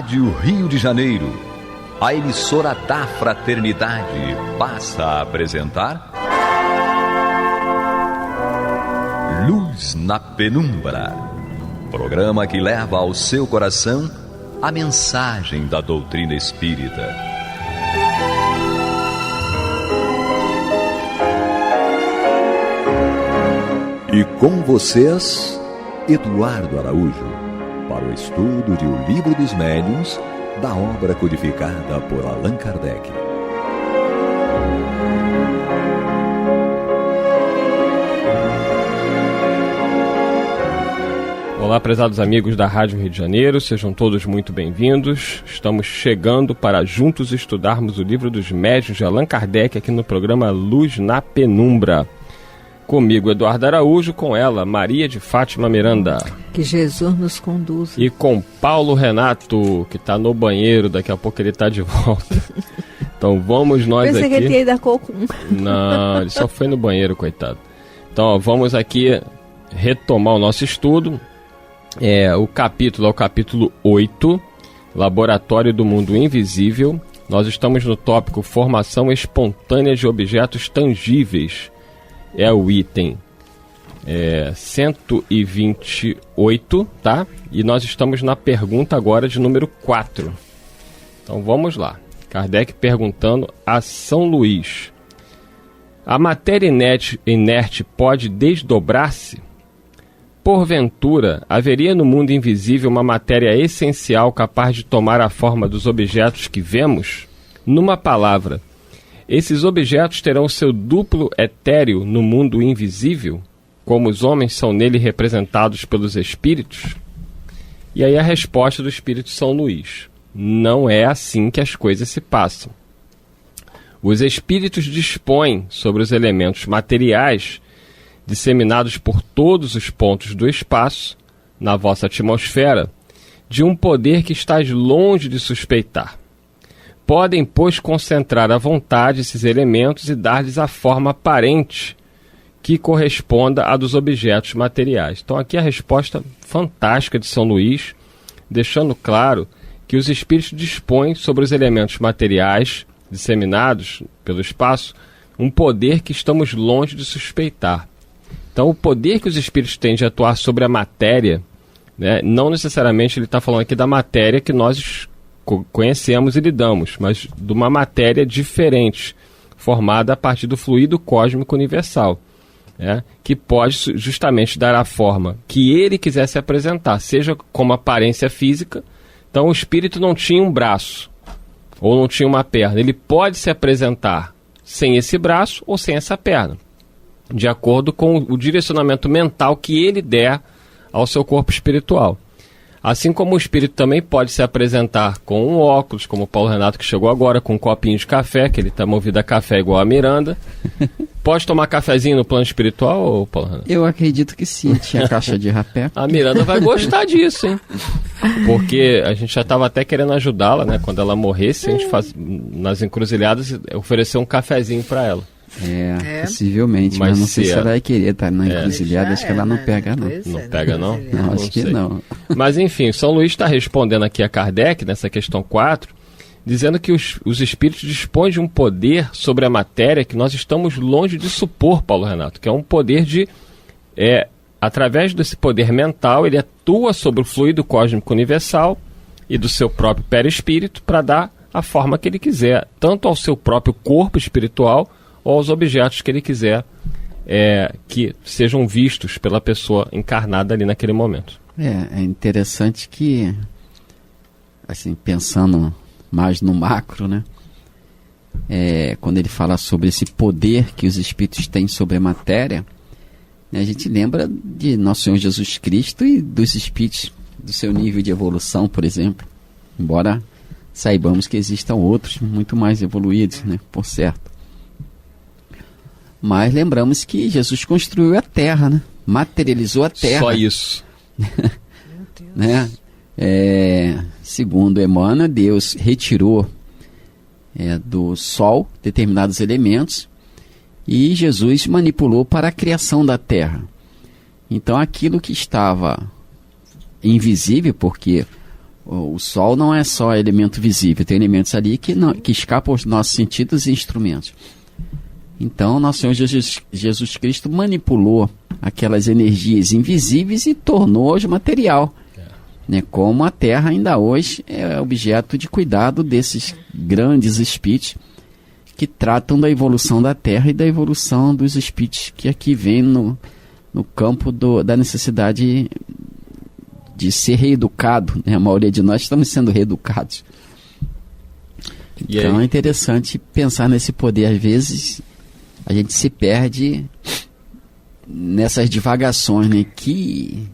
Rádio Rio de Janeiro, a emissora da Fraternidade, passa a apresentar Luz na Penumbra, programa que leva ao seu coração a mensagem da doutrina espírita. E com vocês, Eduardo Araújo, para o estudo de O Livro dos Médiuns, da obra codificada por Allan Kardec. Olá, prezados amigos da Rádio Rio de Janeiro, sejam todos muito bem-vindos. Estamos chegando para juntos estudarmos o Livro dos Médiuns de Allan Kardec aqui no programa Luz na Penumbra. Comigo, Eduardo Araújo, com ela, Maria de Fátima Miranda. Que Jesus nos conduza. E com Paulo Renato, que está no banheiro, daqui a pouco ele está de volta. Então vamos nós aqui... Pensei que ele ia dar coco. Não, ele só foi no banheiro, coitado. Então vamos aqui retomar o nosso estudo. O capítulo é o capítulo 8, Laboratório do Mundo Invisível. Nós estamos no tópico Formação Espontânea de Objetos Tangíveis. É o item 128, tá? E nós estamos na pergunta agora de número 4. Então vamos lá. Kardec perguntando a São Luís: a matéria inerte pode desdobrar-se? Porventura, haveria no mundo invisível uma matéria essencial capaz de tomar a forma dos objetos que vemos? Numa palavra, esses objetos terão seu duplo etéreo no mundo invisível, como os homens são nele representados pelos espíritos? E aí a resposta do Espírito São Luís: não é assim que as coisas se passam. Os espíritos dispõem sobre os elementos materiais disseminados por todos os pontos do espaço, na vossa atmosfera, de um poder que estás longe de suspeitar. Podem, pois, concentrar à vontade esses elementos e dar-lhes a forma aparente que corresponda à dos objetos materiais. Então aqui a resposta fantástica de São Luís, deixando claro que os espíritos dispõem sobre os elementos materiais disseminados pelo espaço um poder que estamos longe de suspeitar. Então o poder que os espíritos têm de atuar sobre a matéria, né, não necessariamente ele está falando aqui da matéria que nós conhecemos e lidamos, mas de uma matéria diferente, formada a partir do fluido cósmico universal, né, que pode justamente dar a forma que ele quisesse apresentar, seja como aparência física. Então o espírito não tinha um braço, ou não tinha uma perna, ele pode se apresentar sem esse braço ou sem essa perna, de acordo com o direcionamento mental que ele der ao seu corpo espiritual. Assim como o espírito também pode se apresentar com um óculos, como o Paulo Renato que chegou agora, com um copinho de café, que ele está movido a café igual a Miranda. Pode tomar cafezinho no plano espiritual, ou Paulo Renato? Eu acredito que sim, tinha caixa de rapé. A Miranda vai gostar disso, hein? Porque a gente já estava até querendo ajudá-la, né? Quando ela morresse, a gente faz nas encruzilhadas, oferecer um cafezinho para ela. Possivelmente, mas não sei se ela vai querer estar na encruzilhada, acho que ela não pega não. Não pega não? Não, acho que não. Mas enfim, São Luís está respondendo aqui a Kardec, nessa questão 4, dizendo que os espíritos dispõem de um poder sobre a matéria que nós estamos longe de supor, Paulo Renato, que é um poder de... através desse poder mental, ele atua sobre o fluido cósmico universal e do seu próprio perispírito para dar a forma que ele quiser, tanto ao seu próprio corpo espiritual ou aos objetos que ele quiser que sejam vistos pela pessoa encarnada ali naquele momento. É interessante que, assim, pensando mais no macro, né? Quando ele fala sobre esse poder que os espíritos têm sobre a matéria, a gente lembra de Nosso Senhor Jesus Cristo e dos espíritos do seu nível de evolução, por exemplo. Embora saibamos que existam outros muito mais evoluídos, né? Por certo. Mas lembramos que Jesus construiu a Terra, né? Materializou a Terra. Só isso. Né? Segundo Emmanuel, Deus retirou do Sol determinados elementos e Jesus manipulou para a criação da Terra. Então aquilo que estava invisível, porque O Sol não é só elemento visível, tem elementos ali que escapam aos nossos sentidos e instrumentos. Então, nosso Senhor Jesus Cristo manipulou aquelas energias invisíveis e tornou-as material. Né? Como a Terra ainda hoje é objeto de cuidado desses grandes espíritos que tratam da evolução da Terra e da evolução dos espíritos que aqui vêm no campo da necessidade de ser reeducado, né? A maioria de nós estamos sendo reeducados. Então é interessante pensar nesse poder. Às vezes a gente se perde nessas divagações, né? Que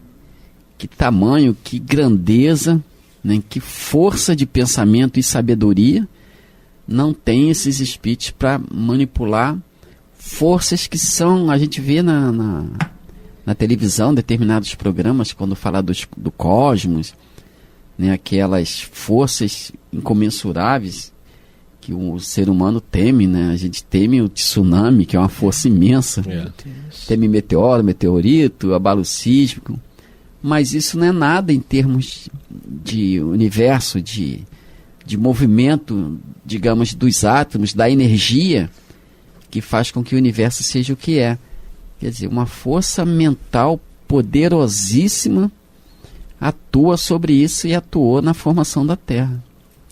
tamanho, que grandeza, né? Que força de pensamento e sabedoria não tem esses espíritos para manipular forças que são, a gente vê na televisão, determinados programas, quando fala do cosmos, né, aquelas forças incomensuráveis que o ser humano teme, né? A gente teme o tsunami, que é uma força imensa, teme meteoro, meteorito, abalo sísmico, mas isso não é nada em termos de universo, de movimento, digamos, dos átomos, da energia que faz com que o universo seja o que é. Quer dizer, uma força mental poderosíssima atua sobre isso e atuou na formação da Terra.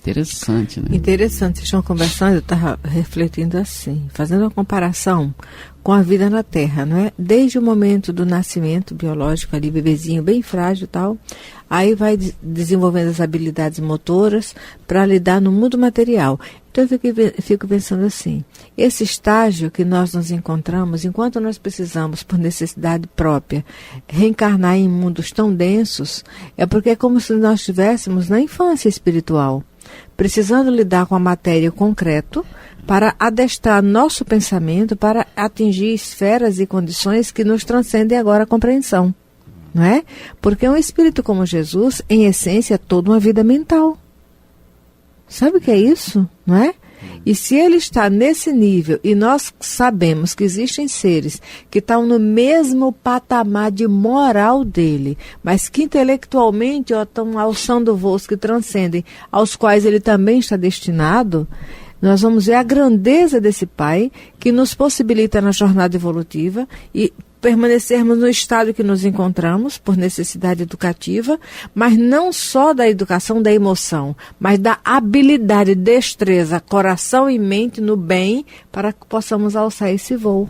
Interessante, né? Interessante. Vocês estão conversando, eu estava refletindo assim, fazendo uma comparação com a vida na Terra, não é? Desde o momento do nascimento biológico ali, bebezinho bem frágil e tal, aí vai desenvolvendo as habilidades motoras para lidar no mundo material. Então eu fico pensando assim, esse estágio que nós nos encontramos, enquanto nós precisamos, por necessidade própria, reencarnar em mundos tão densos, é porque é como se nós estivéssemos na infância espiritual, precisando lidar com a matéria concreto para adestrar nosso pensamento para atingir esferas e condições que nos transcendem agora a compreensão, não é? Porque um espírito como Jesus, em essência, é toda uma vida mental. Sabe o que é isso, não é? E se ele está nesse nível, e nós sabemos que existem seres que estão no mesmo patamar de moral dele, mas que intelectualmente estão alçando voos que transcendem, aos quais ele também está destinado, nós vamos ver a grandeza desse Pai que nos possibilita na jornada evolutiva e permanecermos no estado que nos encontramos, por necessidade educativa, mas não só da educação da emoção, mas da habilidade, destreza, coração e mente no bem, para que possamos alçar esse voo.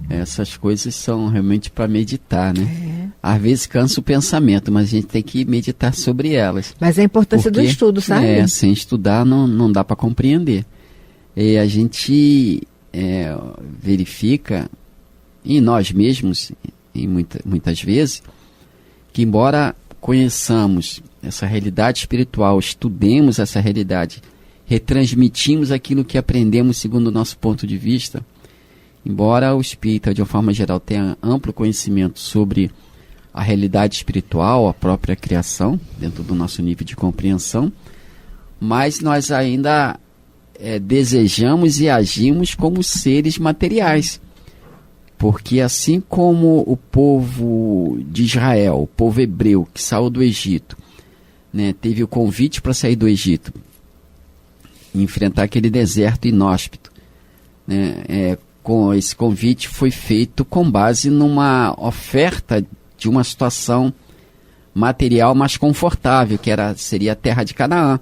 Essas coisas são realmente para meditar, né? Às vezes cansa o pensamento, mas a gente tem que meditar sobre elas. Mas a importância do estudo, sabe? Sem estudar não dá para compreender. E a gente verifica em nós mesmos, muitas vezes, que embora conheçamos essa realidade espiritual, estudemos essa realidade, retransmitimos aquilo que aprendemos segundo o nosso ponto de vista, embora o espírita, de uma forma geral, tenha amplo conhecimento sobre a realidade espiritual, a própria criação, dentro do nosso nível de compreensão, mas nós ainda desejamos e agimos como seres materiais. Porque assim como o povo de Israel, o povo hebreu que saiu do Egito, né, teve o convite para sair do Egito e enfrentar aquele deserto inóspito, né, com esse convite foi feito com base numa oferta de uma situação material mais confortável, que seria a terra de Canaã.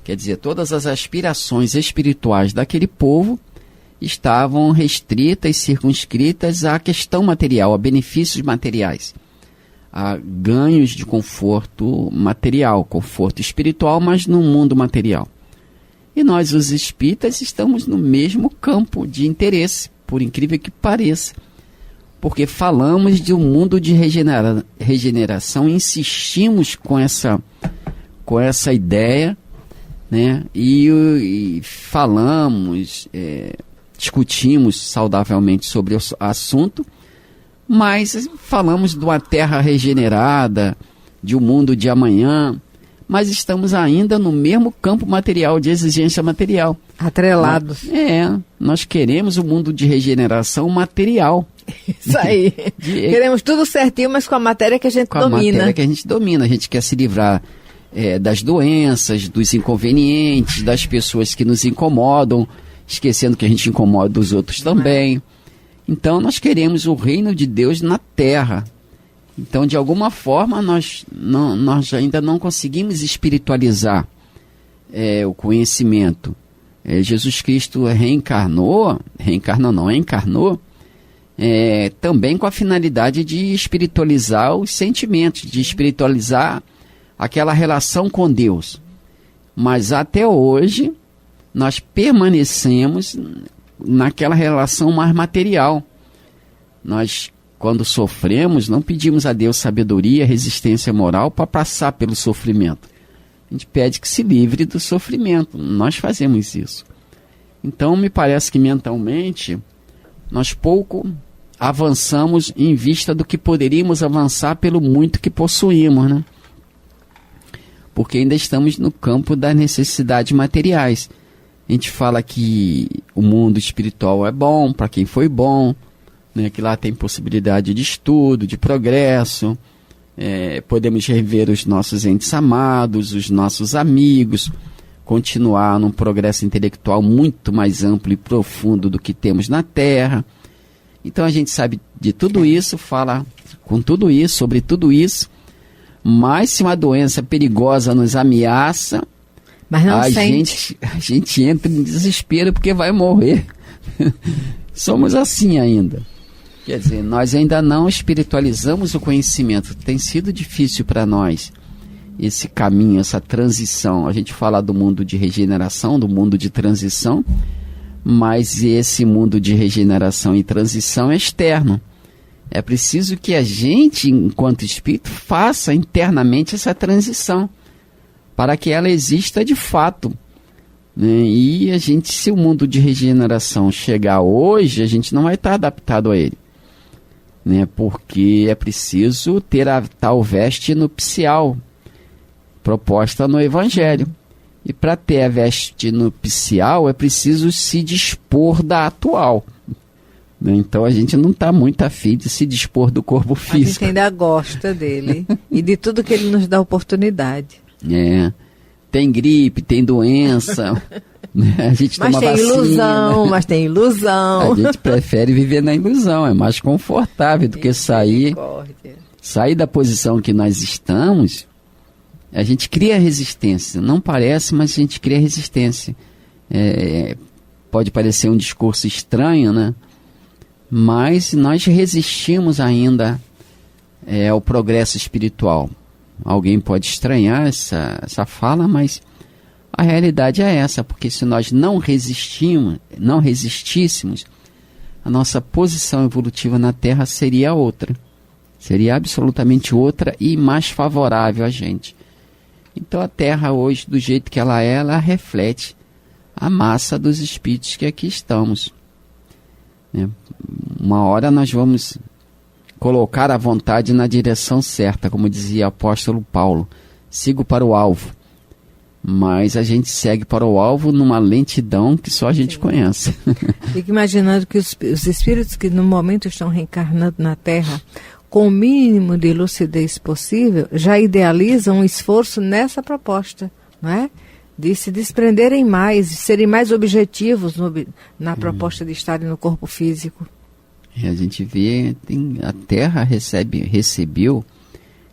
Quer dizer, todas as aspirações espirituais daquele povo estavam restritas, circunscritas à questão material, a benefícios materiais, a ganhos de conforto material, conforto espiritual, mas no mundo material. E nós, os espíritas, estamos no mesmo campo de interesse, por incrível que pareça, porque falamos de um mundo de regeneração, insistimos com essa ideia, né? E falamos, discutimos saudavelmente sobre o assunto, mas falamos de uma terra regenerada, de um mundo de amanhã, mas estamos ainda no mesmo campo material, de exigência material. Atrelados. Nós queremos o mundo de regeneração material. Isso aí. Queremos tudo certinho, mas com a matéria que a gente domina. Com a matéria que a gente domina. A gente quer se livrar das doenças, dos inconvenientes, das pessoas que nos incomodam, esquecendo que a gente incomoda os outros também. Então, nós queremos o reino de Deus na terra. Então, de alguma forma, nós ainda não conseguimos espiritualizar o conhecimento. Jesus Cristo encarnou também com a finalidade de espiritualizar os sentimentos, de espiritualizar aquela relação com Deus. Mas até hoje, nós permanecemos naquela relação mais material. Nós, quando sofremos, não pedimos a Deus sabedoria, resistência moral para passar pelo sofrimento. A gente pede que se livre do sofrimento. Nós fazemos isso. Então, me parece que mentalmente, nós pouco avançamos em vista do que poderíamos avançar pelo muito que possuímos, né? Porque ainda estamos no campo das necessidades materiais. A gente fala que o mundo espiritual é bom para quem foi bom, né? Que lá tem possibilidade de estudo, de progresso. Podemos rever os nossos entes amados, os nossos amigos, continuar num progresso intelectual muito mais amplo e profundo do que temos na Terra. Então a gente sabe de tudo isso, fala com tudo isso, sobre tudo isso, mas se uma doença perigosa nos ameaça, mas não a gente entra em desespero porque vai morrer. Somos assim ainda. Quer dizer, nós ainda não espiritualizamos o conhecimento. Tem sido difícil para nós esse caminho, essa transição. A gente fala do mundo de regeneração, do mundo de transição, mas esse mundo de regeneração e transição é externo. É preciso que a gente, enquanto espírito, faça internamente essa transição, para que ela exista de fato. Né? E a gente, se o mundo de regeneração chegar hoje, a gente não vai estar adaptado a ele. Né? Porque é preciso ter a tal veste nupcial proposta no Evangelho. E para ter a veste nupcial é preciso se dispor da atual. Né? Então a gente não está muito afim de se dispor do corpo físico. A gente ainda gosta dele e de tudo que ele nos dá oportunidade. Tem gripe, tem doença. A gente toma vacina. Mas tem ilusão. A gente prefere viver na ilusão, é mais confortável do que sair da posição que nós estamos. A gente cria resistência, não parece, mas a gente cria resistência. Pode parecer um discurso estranho, né? Mas nós resistimos ainda ao progresso espiritual. Alguém pode estranhar essa fala, mas a realidade é essa, porque se nós não resistíssemos, a nossa posição evolutiva na Terra seria outra. Seria absolutamente outra e mais favorável a gente. Então a Terra hoje, do jeito que ela reflete a massa dos espíritos que aqui estamos. Uma hora nós vamos colocar a vontade na direção certa, como dizia o apóstolo Paulo. Sigo para o alvo. Mas a gente segue para o alvo numa lentidão que só a gente conhece. Fico imaginando que os espíritos que no momento estão reencarnando na Terra, com o mínimo de lucidez possível, já idealizam um esforço nessa proposta, não é? De se desprenderem mais, de serem mais objetivos na proposta de estarem no corpo físico. A gente vê, a Terra recebeu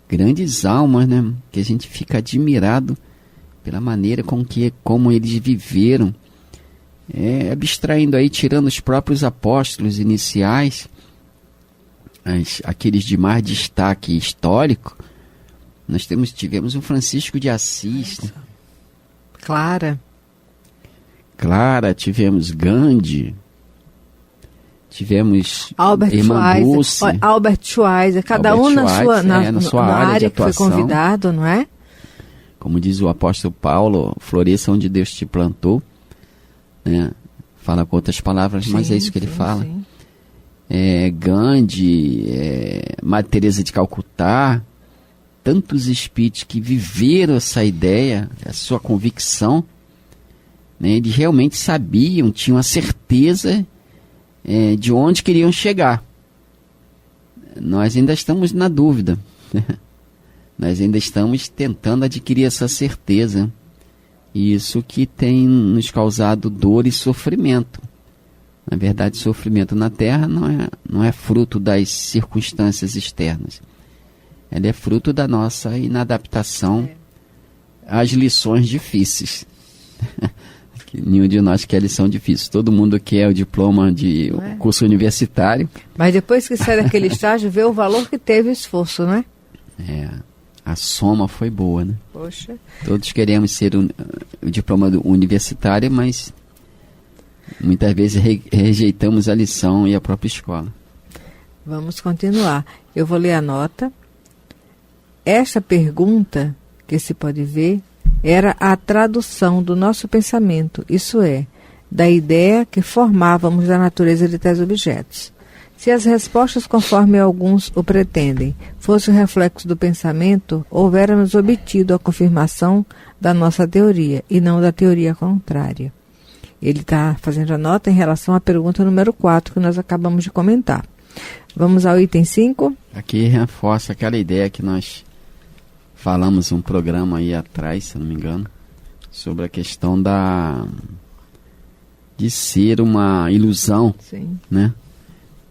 grandes almas, né? Que a gente fica admirado pela maneira como eles viveram, abstraindo aí, tirando os próprios apóstolos iniciais, aqueles de mais destaque histórico. Nós tivemos o Francisco de Assis, né? Clara, tivemos Gandhi, tivemos Irmã Dulce, Albert Schweitzer, cada um na sua área que foi convidado, não é? Como diz o apóstolo Paulo, floresça onde Deus te plantou. Né? Fala com outras palavras, mas é isso que ele fala. Sim. Gandhi, Madre Teresa de Calcutá, tantos espíritos que viveram essa ideia, a sua convicção, né? Eles realmente sabiam, tinham a certeza de onde queriam chegar. Nós ainda estamos na dúvida. Nós ainda estamos tentando adquirir essa certeza. E isso que tem nos causado dor e sofrimento. Na verdade, sofrimento na Terra não é fruto das circunstâncias externas. Ela é fruto da nossa inadaptação às lições difíceis. Nenhum de nós quer lição difícil. Todo mundo quer o diploma de curso universitário. Mas depois que sai daquele estágio, vê o valor que teve o esforço, né? A soma foi boa, né? Poxa. Todos queremos ser o diploma universitário, mas muitas vezes rejeitamos a lição e a própria escola. Vamos continuar. Eu vou ler a nota. Esta pergunta, que se pode ver, era a tradução do nosso pensamento, isso é, da ideia que formávamos da natureza de tais objetos. Se as respostas, conforme alguns o pretendem, fossem o reflexo do pensamento, houvéramos obtido a confirmação da nossa teoria, e não da teoria contrária. Ele está fazendo a nota em relação à pergunta número 4, que nós acabamos de comentar. Vamos ao item 5. Aqui reforça aquela ideia que nós falamos um programa aí atrás, se não me engano, sobre a questão de ser uma ilusão, Sim. né?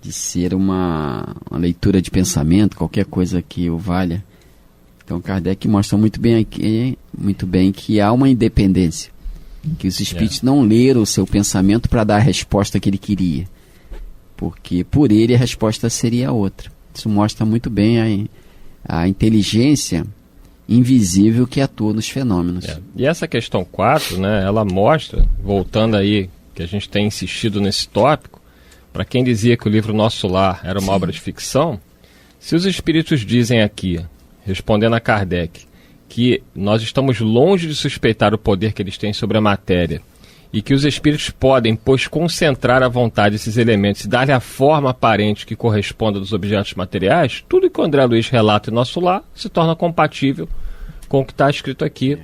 De ser uma leitura de pensamento, qualquer coisa que o valha. Então Kardec mostra muito bem que há uma independência, que os espíritos não leram o seu pensamento para dar a resposta que ele queria, porque por ele a resposta seria outra. Isso mostra muito bem a inteligência invisível que atua nos fenômenos. E essa questão 4, né, ela mostra, voltando aí, que a gente tem insistido nesse tópico, para quem dizia que o livro Nosso Lar era uma obra de ficção, se os espíritos dizem aqui, respondendo a Kardec, que nós estamos longe de suspeitar o poder que eles têm sobre a matéria, e que os espíritos podem, pois, concentrar à vontade esses elementos e dar-lhe a forma aparente que corresponda dos objetos materiais, tudo que o André Luiz relata em Nosso Lar se torna compatível com o que está escrito aqui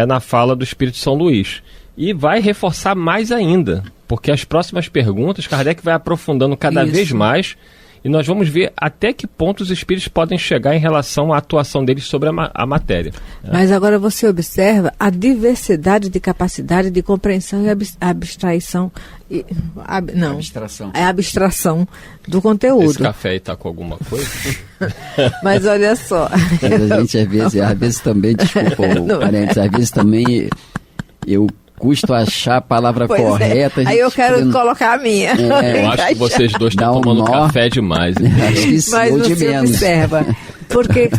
na fala do Espírito São Luís. E vai reforçar mais ainda, porque as próximas perguntas, Kardec vai aprofundando cada vez mais, e nós vamos ver até que ponto os espíritos podem chegar em relação à atuação deles sobre a matéria. Mas agora você observa a diversidade de capacidade de compreensão e abstração. Abstração. É a abstração do conteúdo. Esse café aí tá com alguma coisa? Mas olha só. Mas a gente às vezes também, desculpa o parênteses, às vezes tambem eu custo achar a palavra correta. Aí eu quero colocar a minha. Eu acho que vocês dois estão tomando café demais. Mas você observa, porque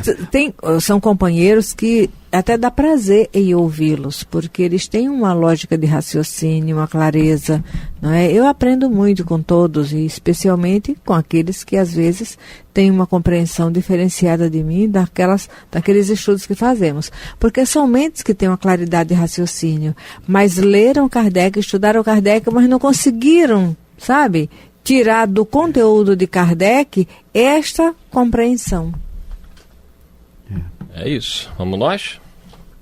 são companheiros que até dá prazer em ouvi-los, porque eles têm uma lógica de raciocínio, uma clareza, não é? Eu aprendo muito com todos, e especialmente com aqueles que às vezes têm uma compreensão diferenciada de mim, daqueles estudos que fazemos, porque são mentes que têm uma claridade de raciocínio, mas leram Kardec, estudaram Kardec, mas não conseguiram, sabe, tirar do conteúdo de Kardec esta compreensão. É isso. Vamos nós?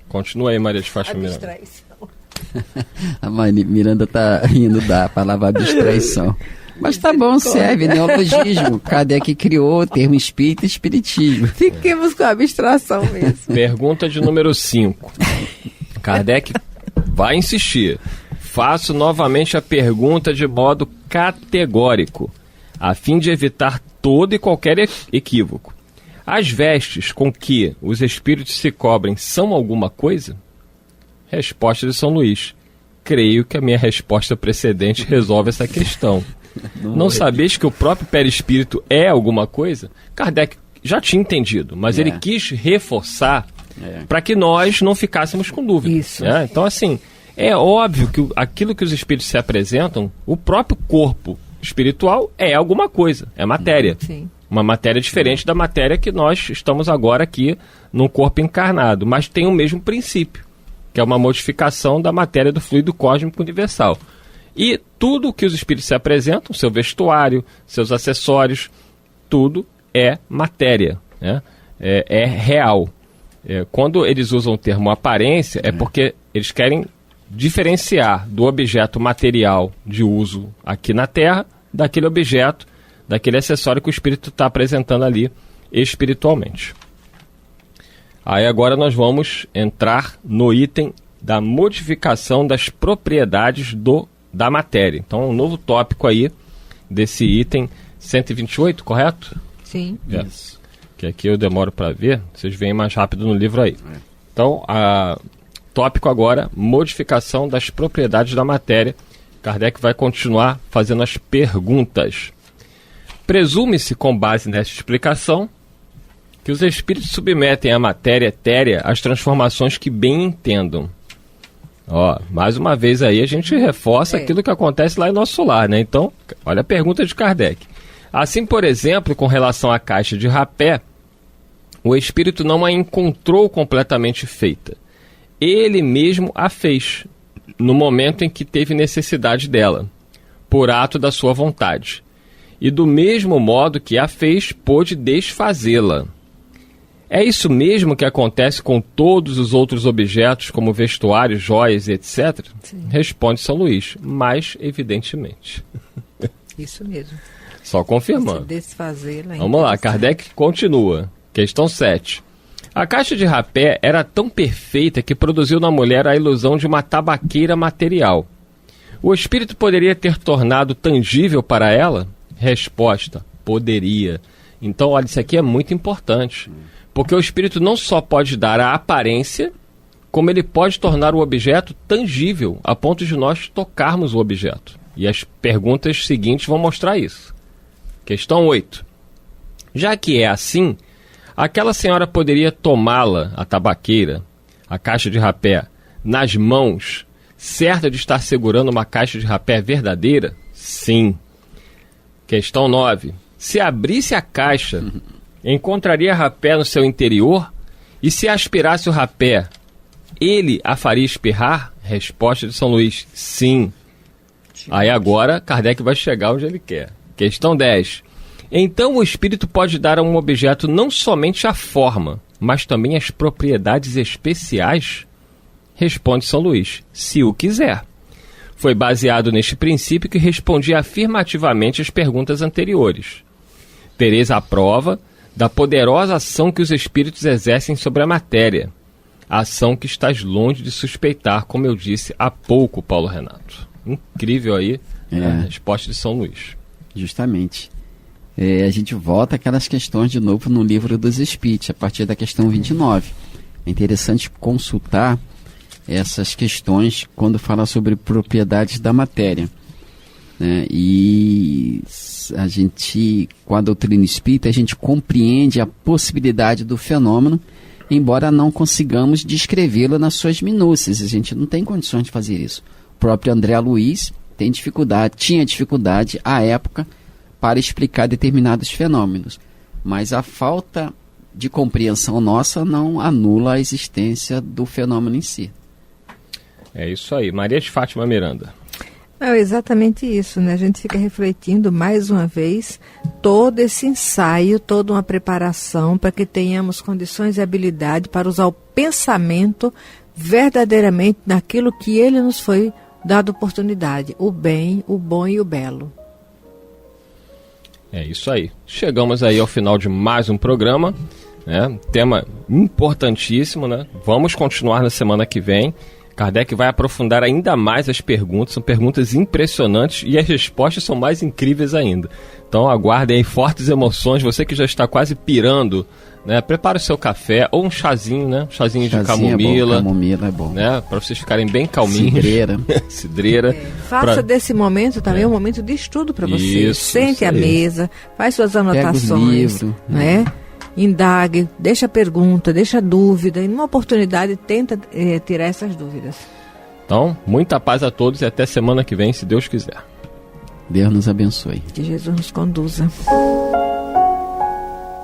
Continua aí, Maria de Fátima Miranda. A Miranda está rindo da palavra abstraição. Mas tá bom, serve, neologismo. Kardec criou o termo espírito e espiritismo. Fiquemos com a abstração mesmo. Pergunta de número 5. Kardec vai insistir. Faço novamente a pergunta de modo categórico, a fim de evitar todo e qualquer equívoco. As vestes com que os espíritos se cobrem são alguma coisa? Resposta de São Luís. Creio que a minha resposta precedente resolve essa questão. Não sabeis que o próprio perispírito é alguma coisa? Kardec já tinha entendido, mas ele quis reforçar para que nós não ficássemos com dúvida. Isso. Então, assim, é óbvio que aquilo que os espíritos se apresentam, o próprio corpo espiritual é alguma coisa, é matéria. Sim. Uma matéria diferente da matéria que nós estamos agora aqui num corpo encarnado, mas tem o mesmo princípio, que é uma modificação da matéria do fluido cósmico universal. E tudo o que os espíritos se apresentam, seu vestuário, seus acessórios, tudo é matéria, né? É real. Quando eles usam o termo aparência, é porque eles querem diferenciar do objeto material de uso aqui na Terra daquele objeto, daquele acessório que o espírito está apresentando ali espiritualmente. Aí agora nós vamos entrar no item da modificação das propriedades da matéria. Então, um novo tópico aí desse item 128, correto? Sim. Isso. Que aqui eu demoro para ver, vocês veem mais rápido no livro aí. Então, tópico agora, modificação das propriedades da matéria. Kardec vai continuar fazendo as perguntas. Presume-se, com base nessa explicação, que os espíritos submetem a matéria etérea às transformações que bem entendam. Ó, mais uma vez aí a gente reforça aquilo que acontece lá em nosso lar, né? Então, olha a pergunta de Kardec. Assim, por exemplo, com relação à caixa de rapé, o espírito não a encontrou completamente feita. Ele mesmo a fez, no momento em que teve necessidade dela, por ato da sua vontade. E do mesmo modo que a fez, pôde desfazê-la. É isso mesmo que acontece com todos os outros objetos, como vestuário, joias, etc? Sim. Responde São Luís, mais evidentemente. Isso mesmo. Só confirmando. Desfazê-la. Vamos lá, Kardec continua. Questão 7. A caixa de rapé era tão perfeita que produziu na mulher a ilusão de uma tabaqueira material. O espírito poderia ter tornado tangível para ela? Resposta: poderia. Então, olha, isso aqui é muito importante. Porque o espírito não só pode dar a aparência, como ele pode tornar o objeto tangível, a ponto de nós tocarmos o objeto. E as perguntas seguintes vão mostrar isso. Questão 8. Já que é assim, aquela senhora poderia tomá-la, a tabaqueira, a caixa de rapé, nas mãos, certa de estar segurando uma caixa de rapé verdadeira? Sim. Questão 9. Se abrisse a caixa, encontraria rapé no seu interior? E se aspirasse o rapé, ele a faria espirrar? Resposta de São Luís: sim. Aí agora Kardec vai chegar onde ele quer. Questão 10. Então o espírito pode dar a um objeto não somente a forma, mas também as propriedades especiais? Responde São Luís: se o quiser. Foi baseado neste princípio que respondi afirmativamente às perguntas anteriores. Tereis a prova da poderosa ação que os espíritos exercem sobre a matéria. A ação que estás longe de suspeitar, como eu disse há pouco, Paulo Renato. Incrível aí a resposta de São Luís. Justamente. A gente volta aquelas questões de novo no Livro dos Espíritos, a partir da questão 29. É interessante consultar essas questões quando fala sobre propriedades da matéria. E a gente, com a doutrina espírita, a gente compreende a possibilidade do fenômeno, embora não consigamos descrevê-lo nas suas minúcias. A gente não tem condições de fazer isso. O próprio André Luiz tinha dificuldade à época para explicar determinados fenômenos, mas a falta de compreensão nossa não anula a existência do fenômeno em si. É isso aí. Maria de Fátima Miranda. É exatamente isso, né? A gente fica refletindo mais uma vez todo esse ensaio, toda uma preparação para que tenhamos condições e habilidade para usar o pensamento verdadeiramente naquilo que ele nos foi dado oportunidade, o bem, o bom e o belo. É isso aí. Chegamos aí ao final de mais um programa, né? Tema importantíssimo, né? Vamos continuar na semana que vem. Kardec vai aprofundar ainda mais as perguntas, são perguntas impressionantes e as respostas são mais incríveis ainda. Então aguardem aí fortes emoções, você que já está quase pirando, né? Prepare o seu café ou um chazinho, né? Um chazinho de camomila. Camomila é bom. Né? Para vocês ficarem bem calminhos. Cidreira. Cidreira. Faça desse momento também um momento de estudo para você. Isso, Sente à mesa, faz suas anotações, né? Indague, deixa pergunta, deixa dúvida, e numa oportunidade tenta tirar essas dúvidas. Então, muita paz a todos e até semana que vem, se Deus quiser. Deus nos abençoe. Que Jesus nos conduza.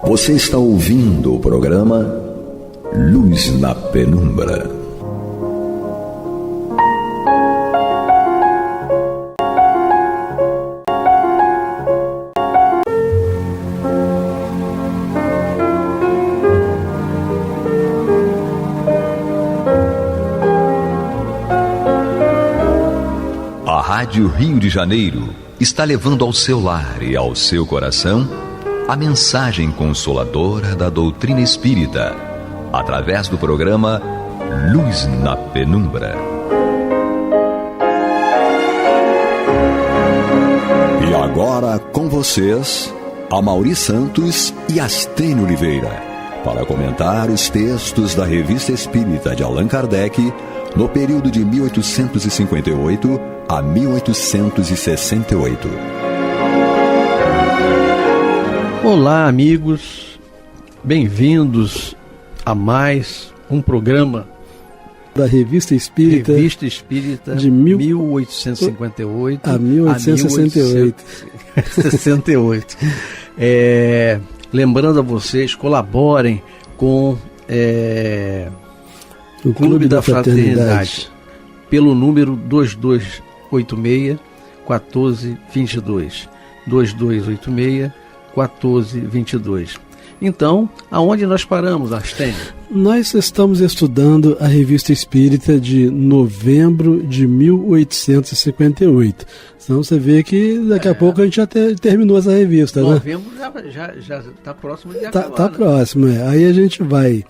Você está ouvindo o programa Luz na Penumbra. Rádio Rio de Janeiro está levando ao seu lar e ao seu coração a mensagem consoladora da doutrina espírita, através do programa Luz na Penumbra. E agora com vocês, Amaury Santos e Astênio Oliveira, para comentar os textos da Revista Espírita de Allan Kardec no período de 1858 a 1868. Olá, amigos, bem-vindos a mais um programa da Revista Espírita de 1858 a 1868. Lembrando a vocês, colaborem com o Clube da Fraternidade pelo número 2286-1422. 2286-1422. Então, aonde nós paramos, Astênio? Nós estamos estudando a Revista Espírita de novembro de 1858. Então você vê que daqui a pouco a gente já terminou essa revista, novembro, né? Já está próximo de acabar. Está próximo, Aí a gente vai,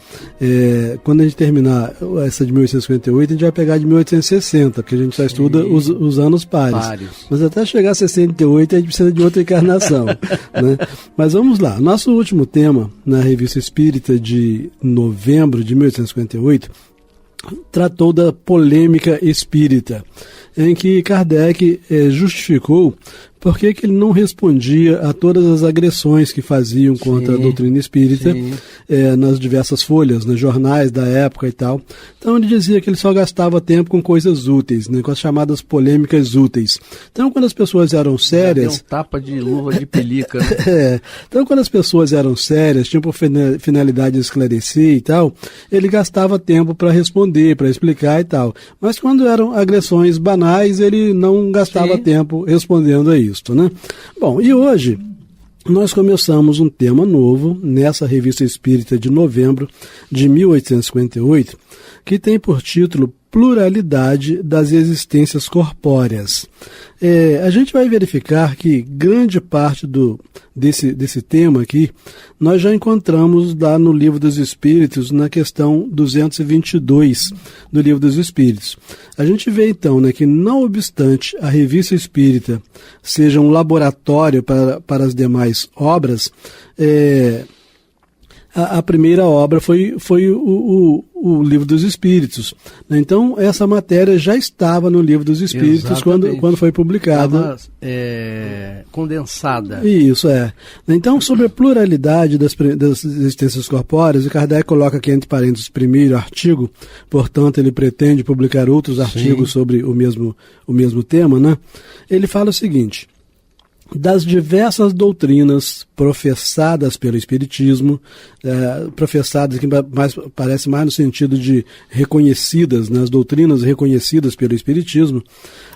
quando a gente terminar essa de 1858, a gente vai pegar de 1860, porque a gente já estuda os anos pares. Mas até chegar a 68 a gente precisa de outra encarnação. Né? Mas vamos lá, nosso último tema na Revista Espírita de novembro de 1858 tratou da polêmica espírita, em que Kardec justificou por que ele não respondia a todas as agressões que faziam contra a doutrina espírita nas diversas folhas, nos jornais da época e tal. Então ele dizia que ele só gastava tempo com coisas úteis, né, com as chamadas polêmicas úteis. Então quando as pessoas eram sérias... Deu um tapa de luva de pelica. Né? Então quando as pessoas eram sérias, tinham por finalidade de esclarecer e tal, ele gastava tempo para responder, para explicar e tal. Mas quando eram agressões banais, ele não gastava tempo respondendo a isso. Né? Bom, e hoje nós começamos um tema novo nessa Revista Espírita de novembro de 1858, que tem por título Pluralidade das Existências Corpóreas. A gente vai verificar que grande parte desse tema aqui nós já encontramos lá no Livro dos Espíritos, na questão 222 do Livro dos Espíritos. A gente vê então, né, que não obstante a Revista Espírita seja um laboratório para as demais obras, a primeira obra foi o Livro dos Espíritos. Então, essa matéria já estava no Livro dos Espíritos quando foi publicada. Condensada. Isso, Então, sobre a pluralidade das existências corpóreas, o Kardec coloca aqui entre parênteses o primeiro artigo, portanto, ele pretende publicar outros artigos sobre o mesmo tema, né? Ele fala o seguinte: das diversas doutrinas professadas pelo Espiritismo, professadas que parece mais no sentido de reconhecidas, né, as doutrinas reconhecidas pelo Espiritismo,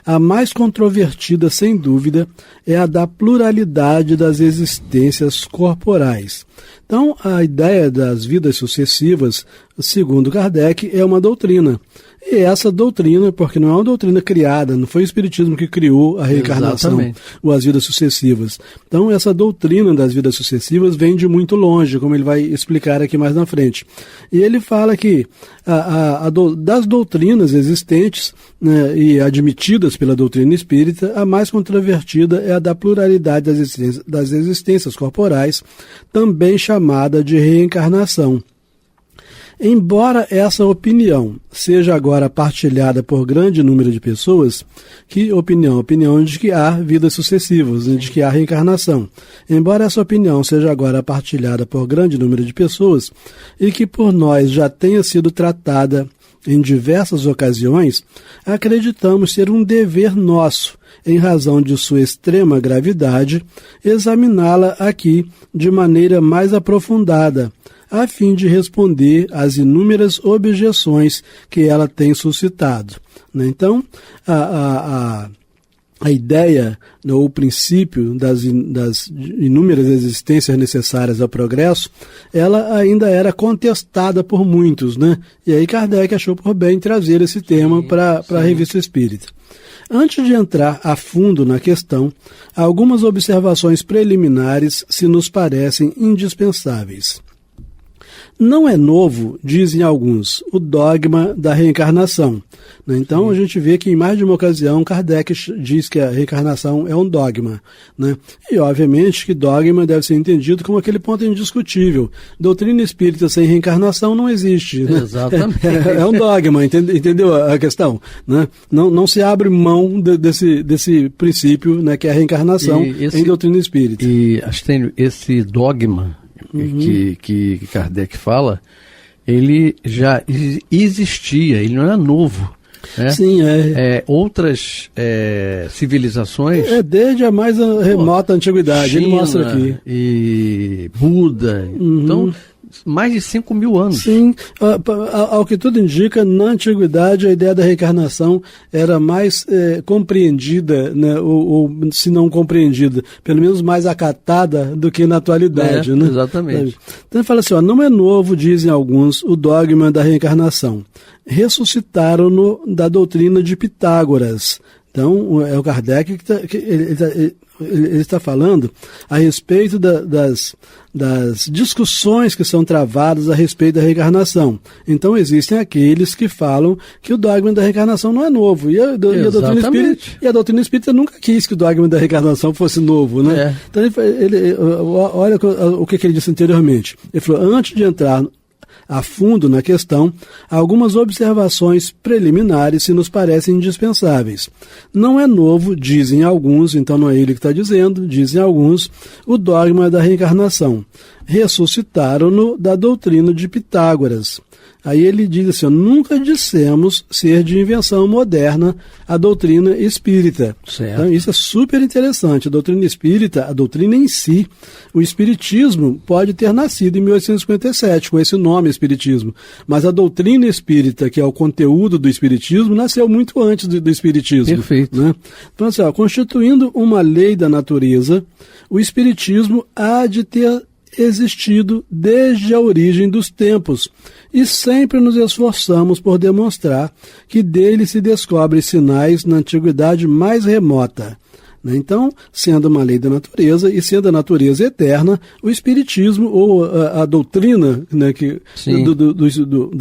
a mais controvertida, sem dúvida, é a da pluralidade das existências corporais. Então, a ideia das vidas sucessivas, segundo Kardec, é uma doutrina. E essa doutrina, porque não é uma doutrina criada, não foi o Espiritismo que criou a reencarnação ou as vidas sucessivas. Então, essa doutrina das vidas sucessivas vem de muito longe, como ele vai explicar aqui mais na frente. E ele fala que das doutrinas existentes, né, e admitidas pela doutrina espírita, a mais controvertida é a da pluralidade das existências corporais, também chamada de reencarnação. Embora essa opinião seja agora partilhada por grande número de pessoas, que opinião de que há vidas sucessivas, de que há reencarnação. Embora essa opinião seja agora partilhada por grande número de pessoas e que por nós já tenha sido tratada em diversas ocasiões, acreditamos ser um dever nosso, em razão de sua extrema gravidade, examiná-la aqui de maneira mais aprofundada, a fim de responder às inúmeras objeções que ela tem suscitado. Então, a ideia, ou o princípio das inúmeras existências necessárias ao progresso, ela ainda era contestada por muitos, né? E aí Kardec achou por bem trazer esse tema para a Revista Espírita. Antes de entrar a fundo na questão, algumas observações preliminares se nos parecem indispensáveis. Não é novo, dizem alguns, o dogma da reencarnação. Então a gente vê que em mais de uma ocasião Kardec diz que a reencarnação é um dogma. E obviamente que dogma deve ser entendido como aquele ponto indiscutível. Doutrina espírita sem reencarnação não existe. Exatamente. É um dogma, entendeu a questão? Não se abre mão desse princípio, que é a reencarnação em doutrina espírita. E, Astênio, esse dogma que Kardec fala, ele já existia, ele não é novo. Sim, outras civilizações... desde a mais remota antiguidade, China, ele mostra aqui. E Buda, então... mais de 5.000 anos. Sim, ao que tudo indica, na antiguidade a ideia da reencarnação era mais compreendida, ou se não compreendida, pelo menos mais acatada do que na atualidade. Exatamente. Então ele fala assim, não é novo, dizem alguns, o dogma da reencarnação. Ressuscitaram-no da doutrina de Pitágoras. Então, é o Kardec que ele está falando a respeito das discussões que são travadas a respeito da reencarnação. Então, existem aqueles que falam que o dogma da reencarnação não é novo. E a doutrina espírita nunca quis que o dogma da reencarnação fosse novo. Então, olha o que ele disse anteriormente. Ele falou, antes de entrar a fundo na questão, algumas observações preliminares se nos parecem indispensáveis. Não é novo, dizem alguns, então não é ele que está dizendo, dizem alguns, o dogma da reencarnação. Ressuscitaram-no da doutrina de Pitágoras. Aí ele diz assim, nunca dissemos ser de invenção moderna a doutrina espírita. Certo. Então isso é super interessante. A doutrina espírita, a doutrina em si, o espiritismo pode ter nascido em 1857, com esse nome espiritismo. Mas a doutrina espírita, que é o conteúdo do espiritismo, nasceu muito antes do espiritismo. Perfeito. Então assim, constituindo uma lei da natureza, o espiritismo há de ter existido desde a origem dos tempos, e sempre nos esforçamos por demonstrar que dele se descobrem sinais na antiguidade mais remota. Então, sendo uma lei da natureza e sendo a natureza eterna, o espiritismo, ou a doutrina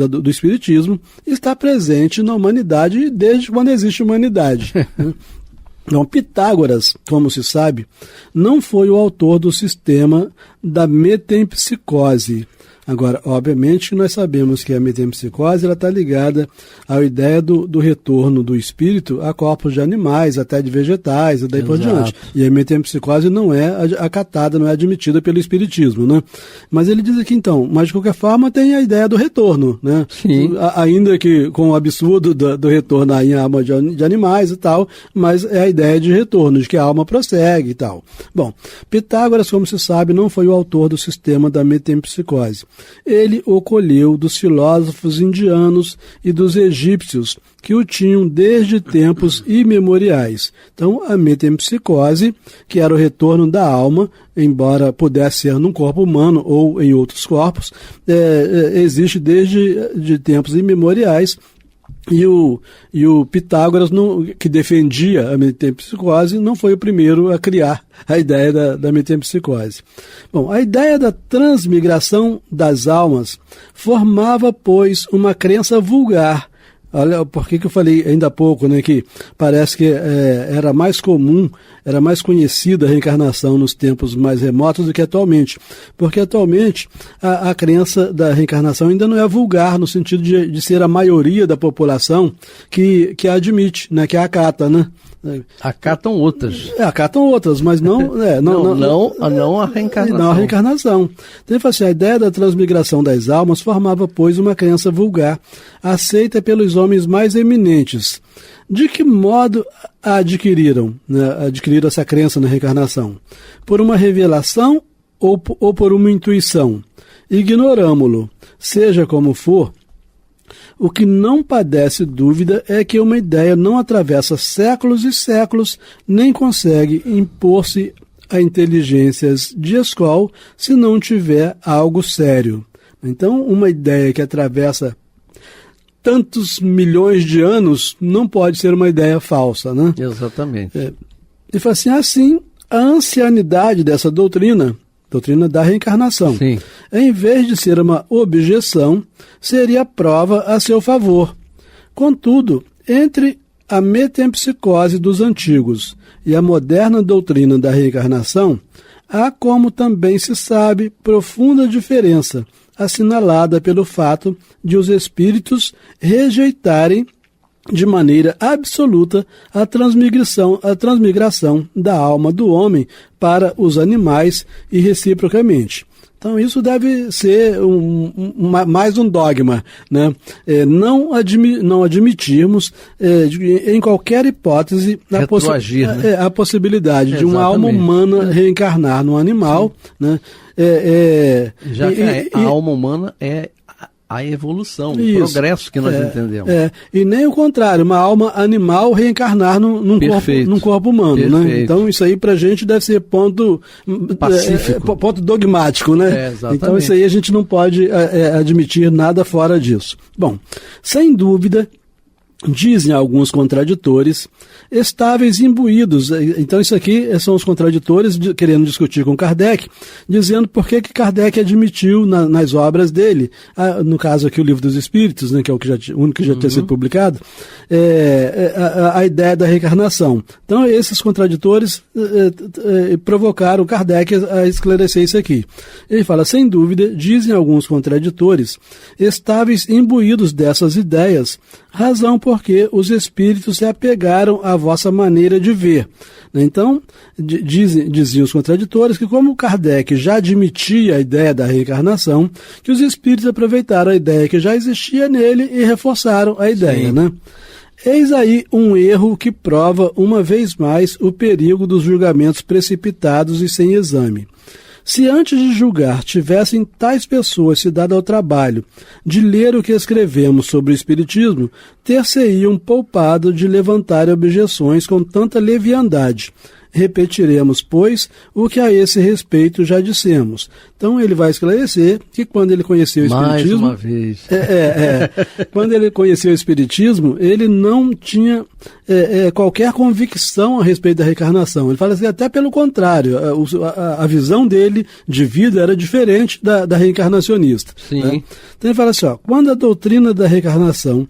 do espiritismo, está presente na humanidade desde quando existe humanidade. Então, Pitágoras, como se sabe, não foi o autor do sistema da metempsicose. Agora, obviamente, nós sabemos que a metempsicose está ligada à ideia do retorno do espírito a corpos de animais, até de vegetais, e daí por diante. E a metempsicose não é acatada, não é admitida pelo espiritismo. Mas ele diz aqui, então, mas de qualquer forma tem a ideia do retorno. Sim. Ainda que com o absurdo do retorno em alma de animais e tal, mas é a ideia de retorno, de que a alma prossegue e tal. Bom, Pitágoras, como se sabe, não foi o autor do sistema da metempsicose. Ele o colheu dos filósofos indianos e dos egípcios, que o tinham desde tempos imemoriais. Então, a metempsicose, que era o retorno da alma, embora pudesse ser num corpo humano ou em outros corpos, existe desde tempos imemoriais. E o Pitágoras, que defendia a metempsicose, não foi o primeiro a criar a ideia da metempsicose. Bom, a ideia da transmigração das almas formava, pois, uma crença vulgar. Olha, por que eu falei ainda há pouco, que parece que era mais comum, era mais conhecida a reencarnação nos tempos mais remotos do que atualmente. Porque atualmente a crença da reencarnação ainda não é vulgar, no sentido de ser a maioria da população que a admite, que a acata, Acatam outras. Acatam outras, mas não a reencarnação. Não a reencarnação. Então ele fala assim, a ideia da transmigração das almas formava, pois, uma crença vulgar, aceita pelos homens mais eminentes. De que modo a adquiriram essa crença na reencarnação? Por uma revelação ou por uma intuição? Ignoramo-lo. Seja como for, o que não padece dúvida é que uma ideia não atravessa séculos e séculos, nem consegue impor-se a inteligências de escola se não tiver algo sério. Então, uma ideia que atravessa tantos milhões de anos, não pode ser uma ideia falsa, né? Exatamente. E fala assim, a ancianidade dessa doutrina da reencarnação, Sim. em vez de ser uma objeção, seria prova a seu favor. Contudo, entre a metempsicose dos antigos e a moderna doutrina da reencarnação, há, como também se sabe, profunda diferença, assinalada pelo fato de os espíritos rejeitarem de maneira absoluta a transmigração da alma do homem para os animais e reciprocamente. Então isso deve ser mais um dogma, né? Não admitirmos em qualquer hipótese a possibilidade de uma alma humana reencarnar num animal, né? Já que a alma humana é a evolução, o progresso que nós entendemos. E nem o contrário, uma alma animal reencarnar num corpo humano. Né? Então isso aí pra gente deve ser ponto pacífico, ponto dogmático, né? Então isso aí a gente não pode admitir nada fora disso. Bom, sem dúvida, dizem alguns contraditores, estáveis imbuídos. Então isso aqui são os contraditores querendo discutir com Kardec, dizendo por que Kardec admitiu nas obras dele, no caso aqui o Livro dos Espíritos, né, que é o único que já tinha sido publicado, a ideia da reencarnação. Então esses contraditores provocaram Kardec a esclarecer isso aqui. Ele fala, sem dúvida, dizem alguns contraditores, estáveis imbuídos dessas ideias, razão porque os espíritos se apegaram à vossa maneira de ver. Então, diziam os contraditores que, como Kardec já admitia a ideia da reencarnação, que os espíritos aproveitaram a ideia que já existia nele e reforçaram a ideia, né? Eis aí um erro que prova uma vez mais o perigo dos julgamentos precipitados e sem exame. Se antes de julgar tivessem tais pessoas se dado ao trabalho de ler o que escrevemos sobre o Espiritismo, ter-se-iam poupado de levantar objeções com tanta leviandade. Repetiremos, pois, o que a esse respeito já dissemos. Então ele vai esclarecer que quando ele conheceu o Espiritismo... Mais uma vez. Quando ele conheceu o Espiritismo, ele não tinha qualquer convicção a respeito da reencarnação. Ele fala assim, até pelo contrário, a visão dele de vida era diferente da reencarnacionista. Sim. Né? Então ele fala assim, quando a doutrina da reencarnação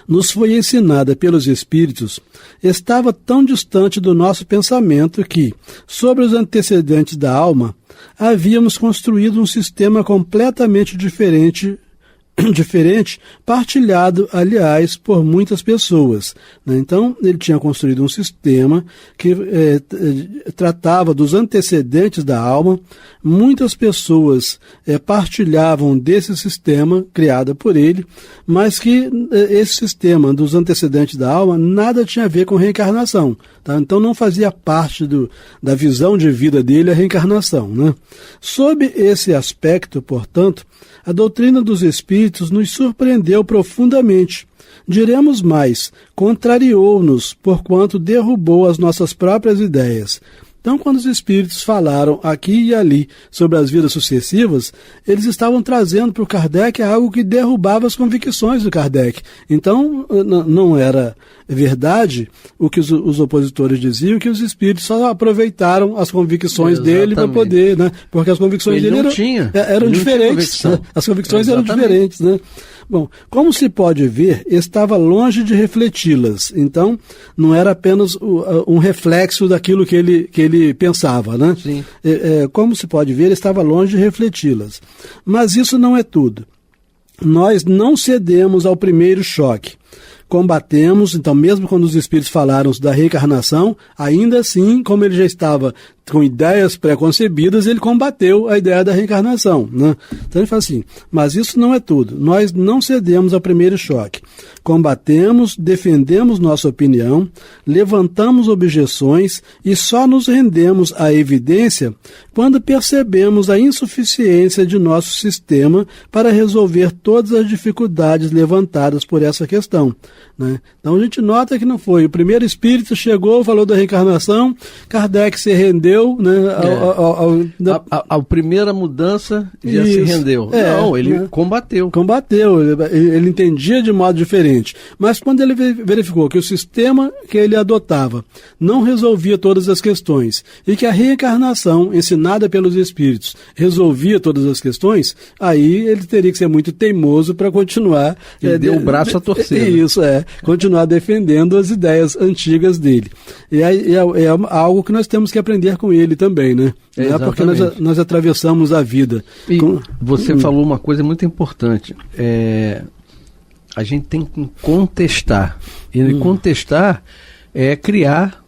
nos foi ensinada pelos Espíritos, estava tão distante do nosso pensamento que, sobre os antecedentes da alma, havíamos construído um sistema completamente diferente, partilhado, aliás, por muitas pessoas. Então, ele tinha construído um sistema que tratava dos antecedentes da alma. Muitas pessoas partilhavam desse sistema criado por ele, mas que esse sistema dos antecedentes da alma nada tinha a ver com reencarnação. Tá? Então, não fazia parte da visão de vida dele a reencarnação. Né? Sob esse aspecto, portanto, a doutrina dos Espíritos nos surpreendeu profundamente. Diremos mais, contrariou-nos, porquanto derrubou as nossas próprias ideias. Então, quando os Espíritos falaram aqui e ali sobre as vidas sucessivas, eles estavam trazendo para o Kardec algo que derrubava as convicções do Kardec. Então, não era verdade o que os opositores diziam, que os Espíritos só aproveitaram as convicções dele para poder, né? Porque as convicções dele eram diferentes. Né? As convicções eram diferentes, né? Bom, como se pode ver, estava longe de refleti-las. Então, não era apenas um reflexo daquilo que ele pensava, né? Sim. Como se pode ver, estava longe de refleti-las. Mas isso não é tudo. Nós não cedemos ao primeiro choque. Combatemos, então mesmo quando os Espíritos falaram da reencarnação, ainda assim, como ele já estava com ideias pré-concebidas, ele combateu a ideia da reencarnação. Né? Então ele fala assim, mas isso não é tudo. Nós não cedemos ao primeiro choque. Combatemos, defendemos nossa opinião, levantamos objeções e só nos rendemos à evidência quando percebemos a insuficiência de nosso sistema para resolver todas as dificuldades levantadas por essa questão. Né? Então a gente nota que não foi. O primeiro espírito chegou, falou da reencarnação, Kardec se rendeu rendeu, né? A primeira mudança já se rendeu. Não, ele combateu. Ele entendia de modo diferente. Mas quando ele verificou que o sistema que ele adotava não resolvia todas as questões e que a reencarnação ensinada pelos espíritos resolvia todas as questões, aí ele teria que ser muito teimoso para continuar... Ele deu o braço a torcer. Isso, continuar defendendo as ideias antigas dele. E é algo que nós temos que aprender com ele também, né? Porque nós atravessamos a vida. E você falou uma coisa muito importante. A gente tem que contestar. E contestar é criar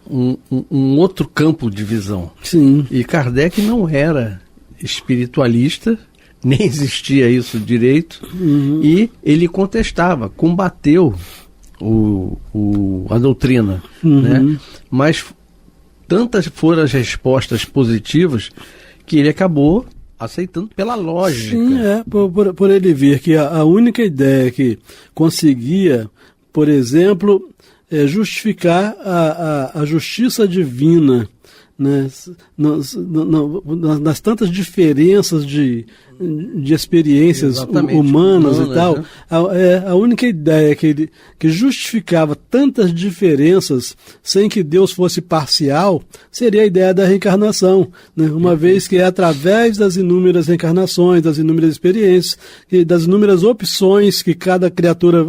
um outro campo de visão. Sim. E Kardec não era espiritualista, nem existia isso direito, e ele contestava, combateu a doutrina, né? Mas tantas foram as respostas positivas que ele acabou aceitando pela lógica. Sim, por ele ver que a única ideia que conseguia, por exemplo, justificar a justiça divina, né, nas tantas diferenças de experiências humanas e tal, a única ideia que justificava tantas diferenças sem que Deus fosse parcial seria a ideia da reencarnação, né? Uma vez que é através das inúmeras reencarnações, das inúmeras experiências e das inúmeras opções que cada criatura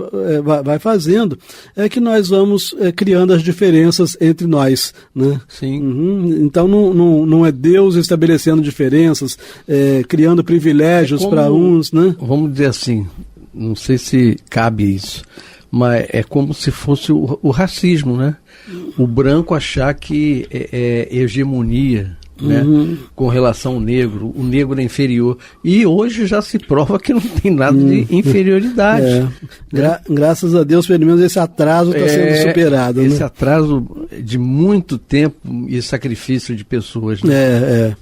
vai fazendo, é que nós vamos criando as diferenças entre nós, né? Sim. Então não é Deus estabelecendo diferenças, criando privilégios para uns, né? Vamos dizer assim, não sei se cabe isso, mas é como se fosse o racismo, né? O branco achar que é hegemonia, né? Com relação ao negro, o negro é inferior. E hoje já se prova que não tem nada de inferioridade. Graças a Deus, pelo menos esse atraso está sendo superado. Esse atraso de muito tempo e sacrifício de pessoas. Né?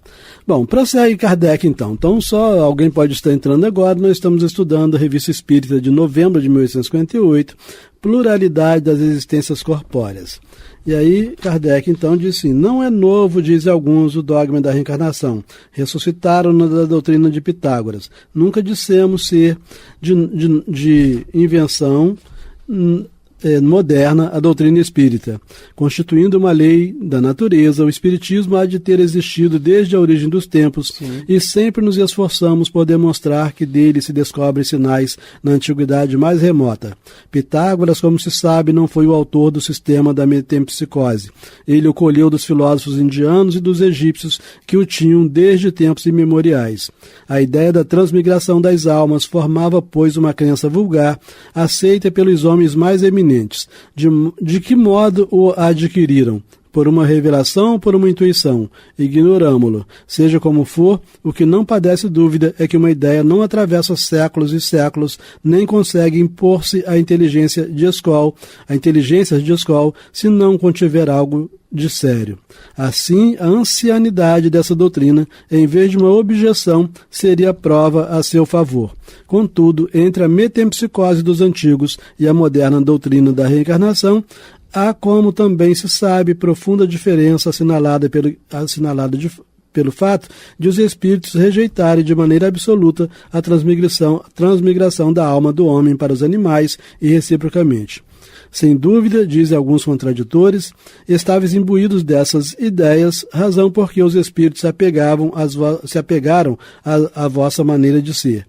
Bom, prossegue Kardec então. Então, só alguém pode estar entrando agora. Nós estamos estudando a Revista Espírita de novembro de 1858, Pluralidade das Existências Corpóreas. E aí, Kardec, então, diz assim: não é novo, dizem alguns, o dogma da reencarnação. Ressuscitaram-no da doutrina de Pitágoras. Nunca dissemos ser de invenção moderna a doutrina espírita. Constituindo uma lei da natureza, o espiritismo há de ter existido desde a origem dos tempos. Sim. E sempre nos esforçamos por demonstrar que dele se descobrem sinais na antiguidade mais remota. Pitágoras, como se sabe, não foi o autor do sistema da metempsicose. Ele o colheu dos filósofos indianos e dos egípcios que o tinham desde tempos imemoriais. A ideia da transmigração das almas formava, pois, uma crença vulgar, aceita pelos homens mais eminentes. De que modo o adquiriram? Por uma revelação ou por uma intuição? Ignoramo-lo. Seja como for, o que não padece dúvida é que uma ideia não atravessa séculos e séculos, nem consegue impor-se à inteligência de Escol, se não contiver algo de sério. Assim, a ancianidade dessa doutrina, em vez de uma objeção, seria prova a seu favor. Contudo, entre a metempsicose dos antigos e a moderna doutrina da reencarnação, há, como também se sabe, profunda diferença assinalada pelo fato de os espíritos rejeitarem de maneira absoluta a transmigração da alma do homem para os animais e reciprocamente. Sem dúvida, dizem alguns contraditores, estáveis imbuídos dessas ideias, razão porque os espíritos se apegaram à vossa maneira de ser.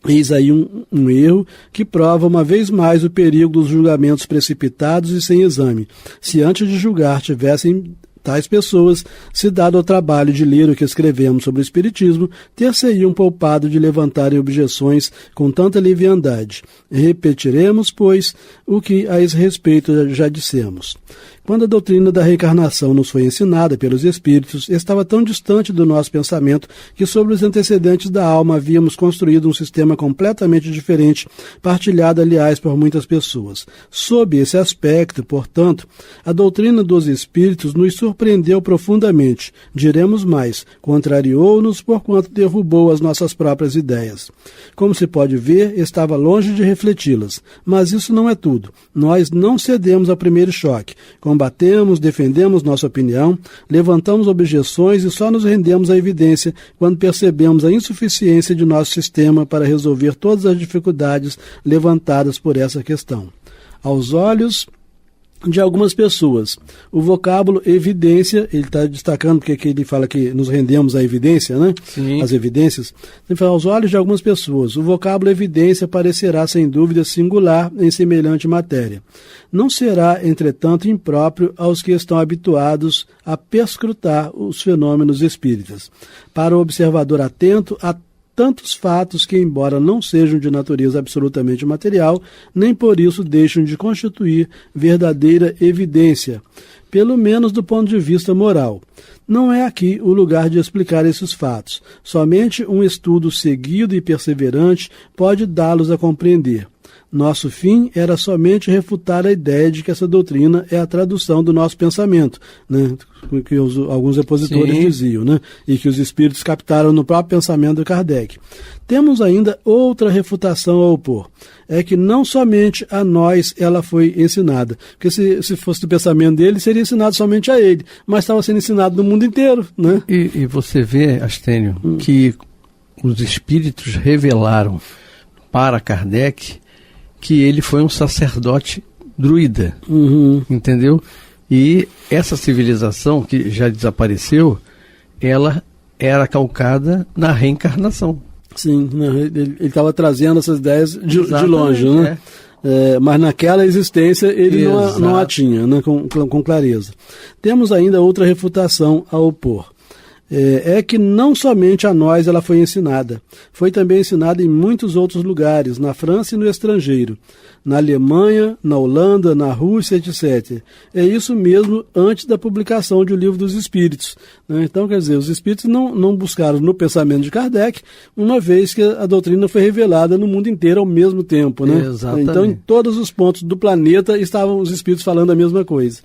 Eis aí um erro que prova uma vez mais o perigo dos julgamentos precipitados e sem exame. Se antes de julgar tivessem tais pessoas se dado ao trabalho de ler o que escrevemos sobre o Espiritismo, ter-se-iam poupado de levantarem objeções com tanta leviandade. Repetiremos, pois, o que a esse respeito já dissemos. Quando a doutrina da reencarnação nos foi ensinada pelos Espíritos, estava tão distante do nosso pensamento que sobre os antecedentes da alma havíamos construído um sistema completamente diferente, partilhado, aliás, por muitas pessoas. Sob esse aspecto, portanto, a doutrina dos Espíritos nos surpreendeu profundamente. Diremos mais, contrariou-nos porquanto derrubou as nossas próprias ideias. Como se pode ver, estava longe de refleti-las. Mas isso não é tudo. Nós não cedemos ao primeiro choque. Com combatemos, defendemos nossa opinião, levantamos objeções e só nos rendemos à evidência quando percebemos a insuficiência de nosso sistema para resolver todas as dificuldades levantadas por essa questão. Aos olhos de algumas pessoas, o vocábulo evidência, ele está destacando porque ele fala que nos rendemos à evidência, né? Sim. As evidências. Ele fala, aos olhos de algumas pessoas, o vocábulo evidência parecerá sem dúvida singular em semelhante matéria. Não será, entretanto, impróprio aos que estão habituados a perscrutar os fenômenos espíritas. Para o observador atento, há tantos fatos que, embora não sejam de natureza absolutamente material, nem por isso deixam de constituir verdadeira evidência, pelo menos do ponto de vista moral. Não é aqui o lugar de explicar esses fatos. Somente um estudo seguido e perseverante pode dá-los a compreender. Nosso fim era somente refutar a ideia de que essa doutrina é a tradução do nosso pensamento, né? Que alguns expositores diziam, né? E que os espíritos captaram no próprio pensamento de Kardec. Temos ainda outra refutação a opor. É que não somente a nós ela foi ensinada. Porque se fosse do pensamento dele, seria ensinado somente a ele. Mas estava sendo ensinado no mundo inteiro, né? E você vê, Astênio, que os espíritos revelaram para Kardec que ele foi um sacerdote druida, entendeu? E essa civilização que já desapareceu, ela era calcada na reencarnação. Sim, ele estava trazendo essas ideias de longe, né? Mas naquela existência ele não a tinha, né? com clareza. Temos ainda outra refutação a opor. É que não somente a nós ela foi ensinada, foi também ensinada em muitos outros lugares, na França e no estrangeiro, na Alemanha, na Holanda, na Rússia, etc. É isso mesmo antes da publicação de O Livro dos Espíritos, né? Então, quer dizer, os espíritos não buscaram no pensamento de Kardec, uma vez que a doutrina foi revelada no mundo inteiro ao mesmo tempo, né? Exatamente. Então, em todos os pontos do planeta estavam os espíritos falando a mesma coisa.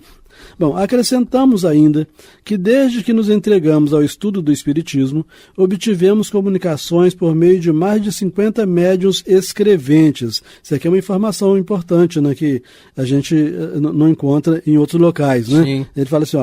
Bom, acrescentamos ainda que desde que nos entregamos ao estudo do Espiritismo, obtivemos comunicações por meio de mais de 50 médiuns escreventes. Isso aqui é uma informação importante, né, que a gente não encontra em outros locais, né? Sim. Ele fala assim,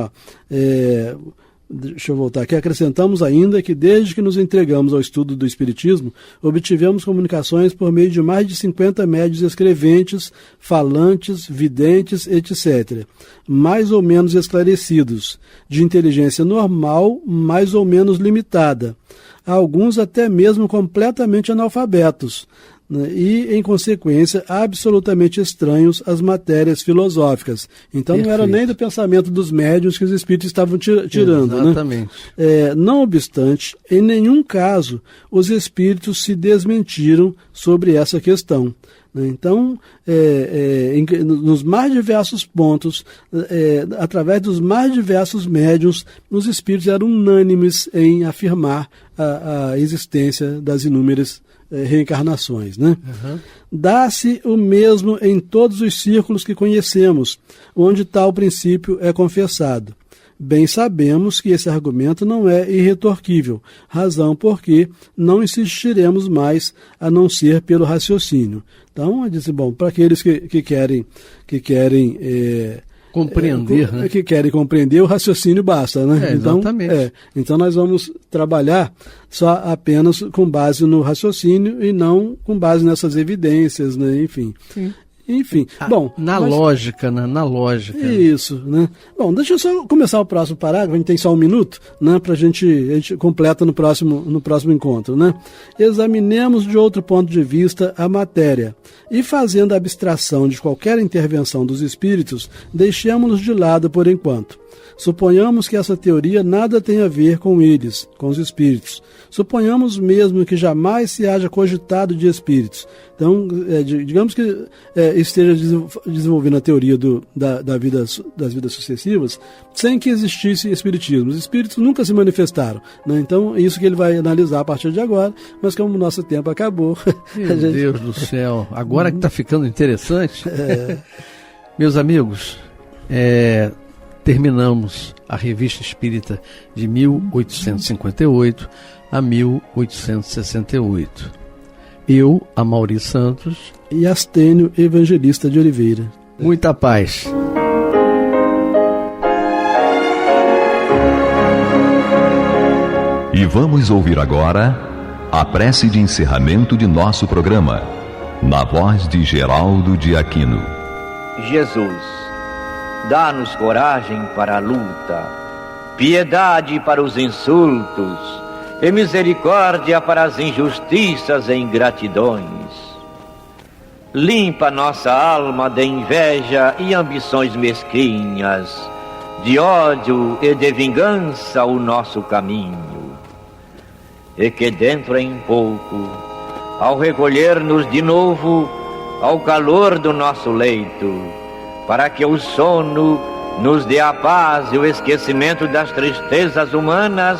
deixa eu voltar aqui. Acrescentamos ainda que desde que nos entregamos ao estudo do Espiritismo, obtivemos comunicações por meio de mais de 50 médiuns escreventes, falantes, videntes, etc., mais ou menos esclarecidos, de inteligência normal, mais ou menos limitada, alguns até mesmo completamente analfabetos, né, e, em consequência, absolutamente estranhos às matérias filosóficas. Então, Perfeito. Não era nem do pensamento dos médiuns que os espíritos estavam tirando. Exatamente. Né? Não obstante, em nenhum caso, os espíritos se desmentiram sobre essa questão. Então, nos mais diversos pontos, através dos mais diversos médiuns, os espíritos eram unânimes em afirmar a existência das inúmeras reencarnações, né? Dá-se o mesmo em todos os círculos que conhecemos, onde tal princípio é confessado. Bem sabemos que esse argumento não é irretorquível, razão porque não insistiremos mais a não ser pelo raciocínio. Então, para aqueles que querem compreender, né? Que querem compreender, o raciocínio basta, né? Exatamente. Então nós vamos trabalhar só apenas com base no raciocínio e não com base nessas evidências, né? Enfim, na lógica. Isso, né? Bom, deixa eu só começar o próximo parágrafo, a gente tem só 1 minuto, né? A gente completa no próximo encontro, né? Examinemos de outro ponto de vista a matéria e, fazendo abstração de qualquer intervenção dos espíritos, deixemos-los de lado por enquanto. Suponhamos que essa teoria nada tem a ver com eles, com os espíritos. Suponhamos mesmo que jamais se haja cogitado de espíritos. Então, digamos que esteja desenvolvendo a teoria das vidas sucessivas sem que existisse espiritismo. Os espíritos nunca se manifestaram, né? Então, é isso que ele vai analisar a partir de agora, mas como o nosso tempo acabou... Meu Deus do céu, agora que está ficando interessante. Meus amigos, terminamos a Revista Espírita de 1858 a 1868. Eu, Amaury Santos e Astênio Evangelista de Oliveira. Muita paz. E vamos ouvir agora a prece de encerramento de nosso programa, na voz de Geraldo de Aquino. Jesus, dá-nos coragem para a luta, piedade para os insultos e misericórdia para as injustiças e ingratidões. Limpa nossa alma de inveja e ambições mesquinhas, de ódio e de vingança o nosso caminho. E que dentro em pouco, ao recolher-nos de novo ao calor do nosso leito, para que o sono nos dê a paz e o esquecimento das tristezas humanas,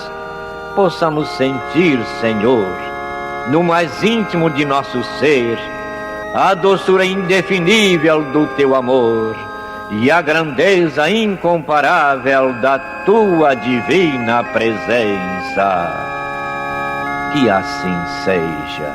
possamos sentir, Senhor, no mais íntimo de nosso ser, a doçura indefinível do Teu amor e a grandeza incomparável da Tua divina presença. Que assim seja.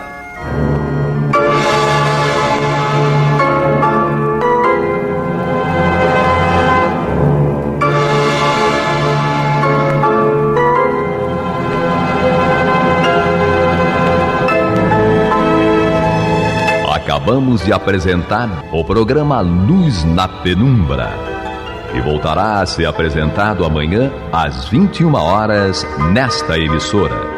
Acabamos de apresentar o programa Luz na Penumbra, que voltará a ser apresentado amanhã às 21 horas nesta emissora.